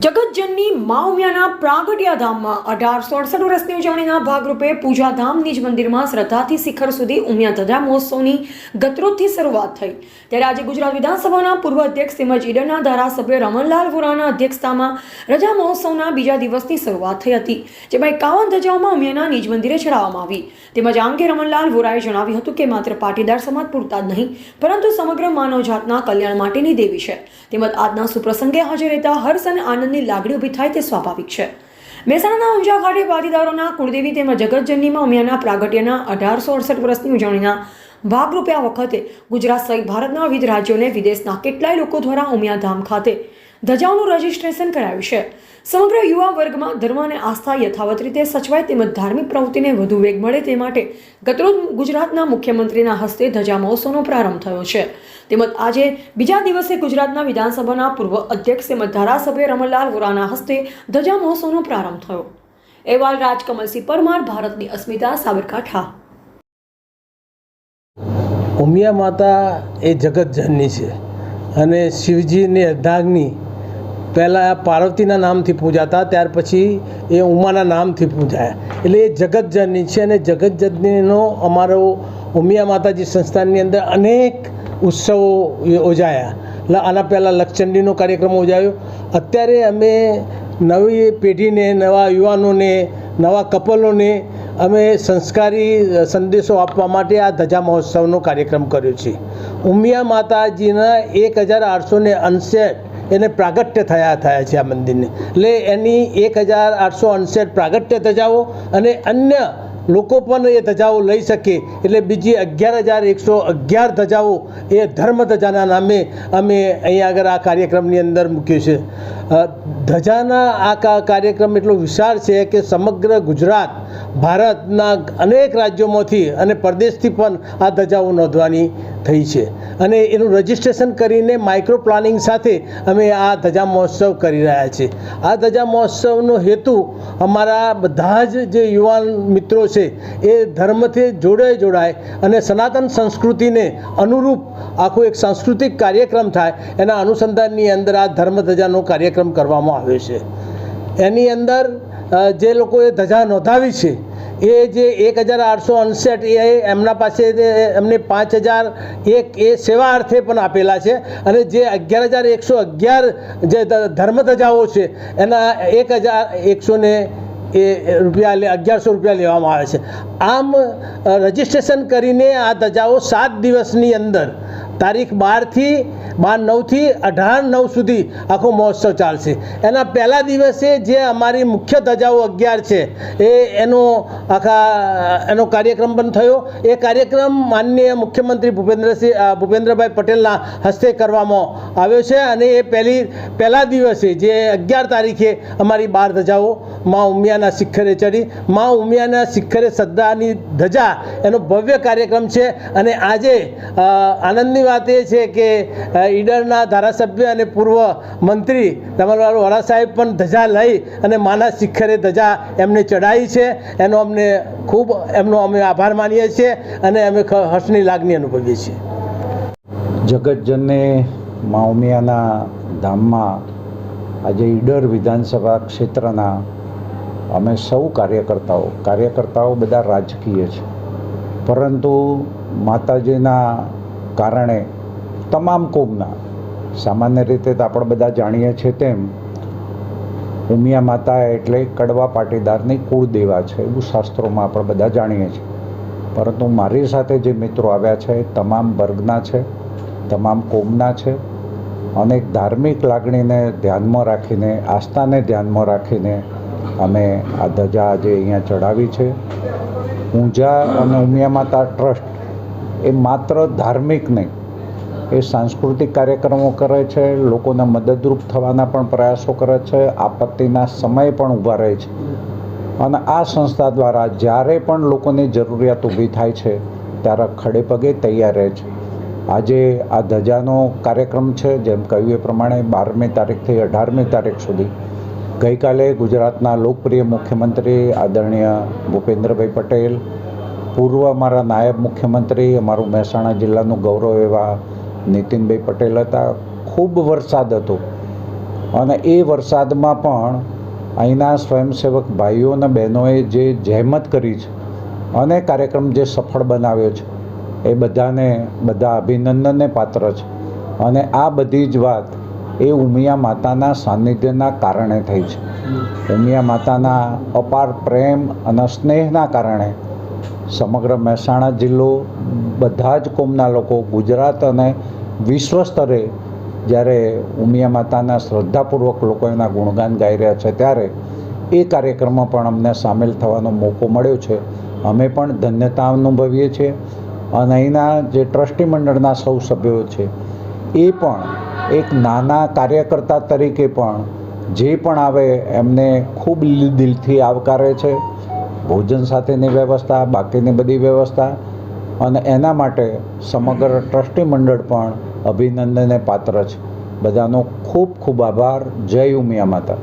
જગતજનની મા ઉમિયાના પ્રાગટ્યા ધામમાં 1868 વર્ષની ઉજવણીના ભાગરૂપે પૂજાધામ નિજ મંદિરમાં શ્રદ્ધાથી શિખર સુધી ઉમિયા ધજા મહોત્સવની ગતરોજથી શરૂઆત થઈ। ત્યારે આજે ગુજરાત વિધાનસભાના પૂર્વ અધ્યક્ષ તેમજ ઈડરના ધારાસભ્ય રમણલાલ વોરાના અધ્યક્ષતામાં રજા મહોત્સવના બીજા દિવસની શરૂઆત થઈ હતી, જેમાં 51 ધજાઓમાં ઉમિયાના નિજ મંદિરે ચડાવવામાં આવી। તેમજ આ અંગે રમણલાલ વોરાએ જણાવ્યું હતું કે માત્ર પાટીદાર સમાજ પૂરતા જ નહીં, પરંતુ સમગ્ર માનવજાતના કલ્યાણ માટેની દેવી છે। તેમજ આજના સુપ્રસંગે હાજર રહેતા હર્ષ અને આનંદની લાગણી ઊભી થાય તે સ્વાભાવિક છે। મહેસાણાના ઊંઝા ખાતે પાટીદારોના કુળદેવી તેમજ જગતજનનીમાં ઉમિયાના પ્રાગટ્યના 1868 વર્ષની ઉજવણીના ભાગરૂપે આ વખતે ગુજરાત સહિત ભારતના વિવિધ રાજ્યો અને વિદેશના કેટલાય લોકો દ્વારા ઉમિયા ધામ ખાતે ધજાઓનું રજીસ્ટ્રેશન કરાયું છે। સમગ્ર યુવા વર્ગમાં ધર્મ અને આસ્થા યથાવત રીતે સચવાય તેમજ ધાર્મિક પ્રવૃત્તિને વધુ વેગ મળે તે માટે ગતરોજ ગુજરાતના મુખ્યમંત્રીના હસ્તે ધજા મહોત્સવનો પ્રારંભ થયો છે। તેમજ આજે બીજા દિવસે ગુજરાતના વિધાનસભાના પૂર્વ અધ્યક્ષ તેમજ ધારાસભ્ય રમણલાલ વોરાના હસ્તે ધજા મહોત્સવનો પ્રારંભ થયો। અહેવાલ રાજકમલસિંહ પરમાર, ભારતની અસ્મિતા, સાબરકાંઠા। ઉમિયા માતા એ જગતજનની છે અને શિવજીની અર્ધાંગની પહેલાં પાર્વતીના નામથી પૂજાતા, ત્યાર પછી એ ઉમાના નામથી પૂજાયા, એટલે એ જગતજનની છે। અને જગતજનનીનો અમારો ઉમિયા માતાજી સંસ્થાનની અંદર અનેક ઉત્સવો યોજાયા। આના પહેલાં લક્ષચંડીનો કાર્યક્રમ યોજાયો। અત્યારે અમે નવી પેઢીને, નવા યુવાનોને, નવા કપલોને અમે સંસ્કારી સંદેશો આપવા માટે આ ધજા મહોત્સવનો કાર્યક્રમ કર્યો છે। ઉમિયા માતાજીના 1868 એને પ્રાગટ્ય થયા છે આ મંદિરને, એટલે એની 1868 પ્રાગટ્ય ધજાઓ અને અન્ય લોકો પણ એ ધજાઓ લઈ શકે એટલે બીજી 11,111 ધજાઓ એ ધર્મ ધજાના નામે અમે અહીંયા આગળ આ કાર્યક્રમની અંદર મૂક્યું છે। ધજાના આ કાર્યક્રમ એટલો વિશાળ છે કે સમગ્ર ગુજરાત, ભારતના અનેક રાજ્યોમાંથી અને પરદેશથી પણ આ ધજાઓ નોંધવાની થઈ છે અને એનું રજિસ્ટ્રેશન કરીને માઇક્રો પ્લાનિંગ સાથે અમે આ ધજા મહોત્સવ કરી રહ્યા છીએ। આ ધજા મહોત્સવનો હેતુ અમારા બધા જ જે યુવાન મિત્રો છે એ ધર્મથી જોડાય અને સનાતન સંસ્કૃતિને અનુરૂપ આખો એક સાંસ્કૃતિક કાર્યક્રમ થાય, એના અનુસંધાનની અંદર આ ધર્મ ધજાનો કાર્યક્રમ કરવામાં આવ્યો છે। એની અંદર જે લોકોએ ધજા નોંધાવી છે એ જે 1868 એ એમના પાસે એમને 5,001 એ સેવા અર્થે પણ આપેલા છે અને જે 11,111 જે ધર્મ ધજાઓ છે એના 1,100 1100 રૂપિયા લેવામાં આવે છે। આમ રજિસ્ટ્રેશન કરીને આ ધજાઓ 7 દિવસની અંદર તારીખ 9થી 18/9 સુધી આખો મહોત્સવ ચાલશે। એના પહેલા દિવસે જે અમારી મુખ્ય ધજાઓ 11 છે એનો કાર્યક્રમ પણ થયો। એ કાર્યક્રમ માનનીય મુખ્યમંત્રી ભૂપેન્દ્રભાઈ પટેલના હસ્તે કરવામાં આવ્યો છે અને એ પહેલા દિવસે જે 11 તારીખે અમારી 12 ધજાઓ મા ઉમિયાના શિખરે ચડી। મા ઉમિયાના શિખરે શ્રદ્ધાની ધજા એનો ભવ્ય કાર્યક્રમ છે અને આજે આનંદની વાત એ છે કે ઈડરના ધારાસભ્ય અને પૂર્વ મંત્રી રમણલાલ વોરા સાહેબ પણ ધજા લઈ અને માના શિખરે ધજા એમને ચડાવી છે। એમનો અમે આભાર માનીએ છીએ અને અમે હર્ષની લાગણી અનુભવીએ છીએ। જગતજનની મા ઉમિયાના ધામમાં આજે ઈડર વિધાનસભા ક્ષેત્રના અમે સૌ કાર્યકર્તાઓ બધા રાજકીય છે, પરંતુ માતાજીના કારણે તમામ કોમના, સામાન્ય રીતે તો આપણે બધા જાણીએ છીએ તેમ ઉમિયા માતા એટલે કડવા પાટીદારની કુળદેવા છે એવું શાસ્ત્રોમાં આપણે બધા જાણીએ છીએ, પરંતુ મારી સાથે જે મિત્રો આવ્યા છે એ તમામ વર્ગના છે, તમામ કોમના છે અને ધાર્મિક લાગણીને ધ્યાનમાં રાખીને, આસ્થાને ધ્યાનમાં રાખીને અમે આ ધજા આજે અહીંયા ચડાવી છે। ઊંઝા અને ઉમિયા માતા ટ્રસ્ટ એ માત્ર ધાર્મિક નહીં, એ સાંસ્કૃતિક કાર્યક્રમો કરે છે, લોકોને મદદરૂપ થવાના પણ પ્રયાસો કરે છે, આપત્તિના સમયે પણ ઊભા રહે છે અને આ સંસ્થા દ્વારા જ્યારે પણ લોકોની જરૂરિયાત ઊભી થાય છે ત્યારે ખડે પગે તૈયાર રહે છે। આજે આ ધજાનો કાર્યક્રમ છે, જેમ કહ્યું એ પ્રમાણે 12મી તારીખથી 18મી તારીખ સુધી। ગઈકાલે ગુજરાતના લોકપ્રિય મુખ્યમંત્રી આદરણીય ભૂપેન્દ્રભાઈ પટેલ, પૂર્વ અમારા નાયબ મુખ્યમંત્રી, અમારું મહેસાણા જિલ્લાનું ગૌરવ એવા નીતિનભાઈ પટેલ હતા। ખૂબ વરસાદ હતો અને એ વરસાદમાં પણ અહીંના સ્વયંસેવક ભાઈઓ અને બહેનોએ જે જહેમત કરી છે અને કાર્યક્રમ જે સફળ બનાવ્યો છે એ બધા અભિનંદનને પાત્ર છે. અને આ બધી જ વાત એ ઉમિયા માતાના સાનિધ્યના કારણે થઈ છે. ઉમિયા માતાના અપાર પ્રેમ અને સ્નેહના કારણે સમગ્ર મહેસાણા જિલ્લો, બધા જ કોમના લોકો, ગુજરાત અને વિશ્વ સ્તરે જ્યારે ઉમિયા માતાના શ્રદ્ધાપૂર્વક લોકો એના ગુણગાન ગાઈ રહ્યા છે, ત્યારે એ કાર્યક્રમમાં પણ અમને સામેલ થવાનો મોકો મળ્યો છે. અમે પણ ધન્યતા અનુભવીએ છીએ અને અહીંના જે ટ્રસ્ટી મંડળના સૌ સભ્યો છે એ પણ એક નાના કાર્યકર્તા તરીકે પણ જે પણ આવે એમને ખૂબ દિલથી આવકારે છે. ભોજન સાથેની વ્યવસ્થા, બાકીની બધી વ્યવસ્થા, અને એના માટે સમગ્ર ટ્રસ્ટી મંડળ પણ અભિનંદનને પાત્ર છે. બધાનો ખૂબ ખૂબ આભાર. જય ઉમિયા માતા.